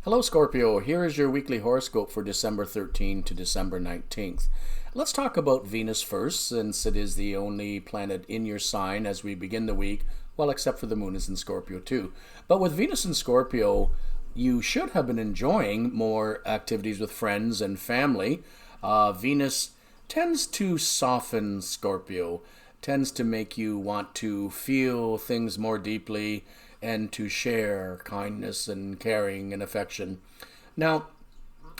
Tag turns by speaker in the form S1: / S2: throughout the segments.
S1: Hello Scorpio, here is your weekly horoscope for December 13th to December 19th. Let's talk about Venus first, since it is the only planet in your sign as we begin the week, well, except for the moon is in Scorpio too. But with Venus in Scorpio, you should have been enjoying more activities with friends and family. Venus tends to soften Scorpio, tends to make you want to feel things more deeply and to share kindness and caring and affection. Now,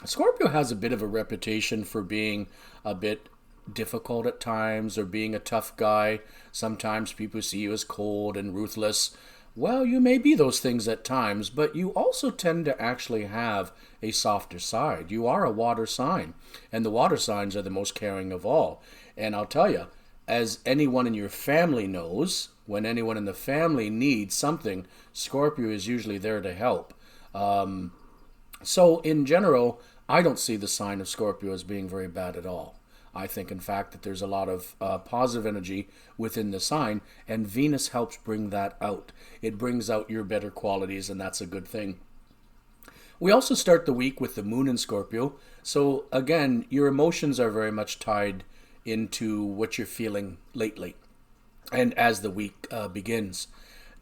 S1: Scorpio has a bit of a reputation for being a bit difficult at times or being a tough guy. Sometimes people see you as cold and ruthless. Well, you may be those things at times, but you also tend to actually have a softer side. You are a water sign, and the water signs are the most caring of all. And I'll tell you, as anyone in your family knows, when anyone in the family needs something, Scorpio is usually there to help. So in general, I don't see the sign of Scorpio as being very bad at all. I think, in fact, that there's a lot of positive energy within the sign, and Venus helps bring that out. It brings out your better qualities, and that's a good thing. We also start the week with the moon in Scorpio. So again, your emotions are very much tied into what you're feeling lately and as the week begins.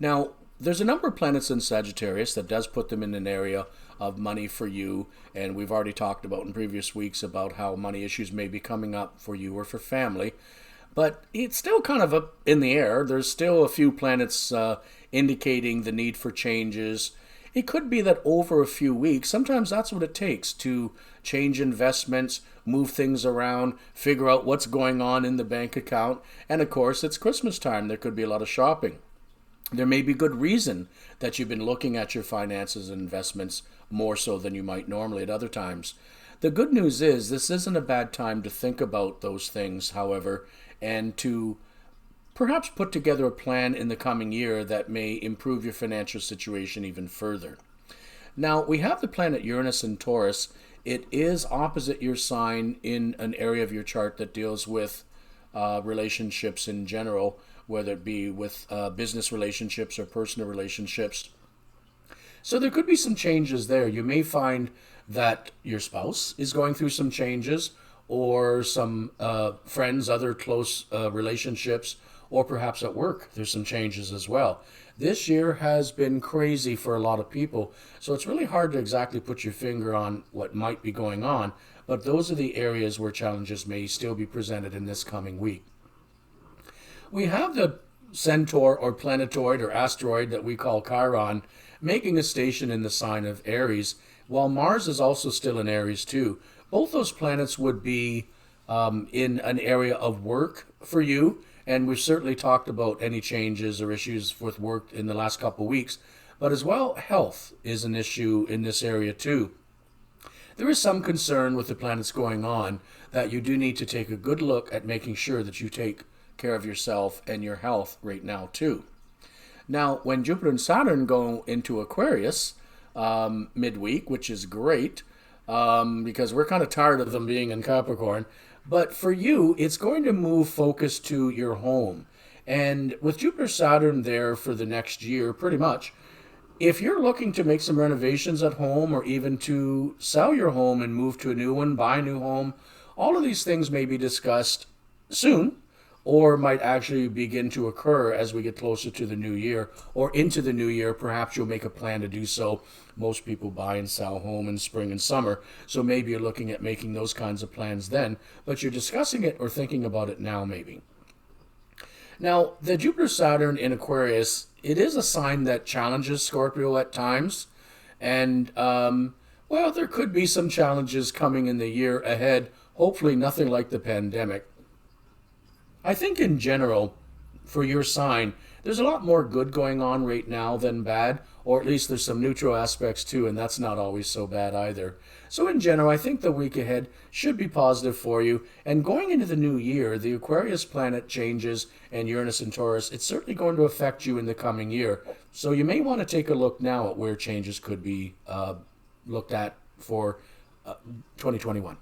S1: Now, there's a number of planets in Sagittarius that does put them in an area of money for you, and we've already talked about in previous weeks about how money issues may be coming up for you or for family, but it's still kind of up in the air. There's still a few planets indicating the need for changes. It could be that over a few weeks, sometimes that's what it takes to change investments, move things around, figure out what's going on in the bank account. And of course, it's Christmas time. There could be a lot of shopping. There may be good reason that you've been looking at your finances and investments more so than you might normally at other times. The good news is this isn't a bad time to think about those things, however, and to perhaps put together a plan in the coming year that may improve your financial situation even further. Now, we have the planet Uranus and Taurus. It is opposite your sign in an area of your chart that deals with relationships in general, whether it be with business relationships or personal relationships. So there could be some changes there. You may find that your spouse is going through some changes, or some friends, other close relationships, or perhaps at work, there's some changes as well. This year has been crazy for a lot of people, so it's really hard to exactly put your finger on what might be going on, but those are the areas where challenges may still be presented in this coming week. We have the centaur or planetoid or asteroid that we call Chiron making a station in the sign of Aries, while Mars is also still in Aries too. Both those planets would be in an area of work for you, and we've certainly talked about any changes or issues with work in the last couple of weeks, but as well, health is an issue in this area too. There is some concern with the planets going on that you do need to take a good look at making sure that you take care of yourself and your health right now too. Now, when Jupiter and Saturn go into Aquarius midweek, which is great, because we're kind of tired of them being in Capricorn. But for you, it's going to move focus to your home. And with Jupiter Saturn there for the next year, pretty much, if you're looking to make some renovations at home or even to sell your home and move to a new one, buy a new home, all of these things may be discussed soon, or might actually begin to occur as we get closer to the new year or into the new year. Perhaps you'll make a plan to do so. Most people buy and sell home in spring and summer, so maybe you're looking at making those kinds of plans then, but you're discussing it or thinking about it now maybe. Now, the Jupiter-Saturn in Aquarius, it is a sign that challenges Scorpio at times, and well, there could be some challenges coming in the year ahead, hopefully nothing like the pandemic. I think in general, for your sign, there's a lot more good going on right now than bad, or at least there's some neutral aspects too, and that's not always so bad either. So in general, I think the week ahead should be positive for you. And going into the new year, the Aquarius planet changes and Uranus and Taurus, it's certainly going to affect you in the coming year. So you may want to take a look now at where changes could be looked at for 2021.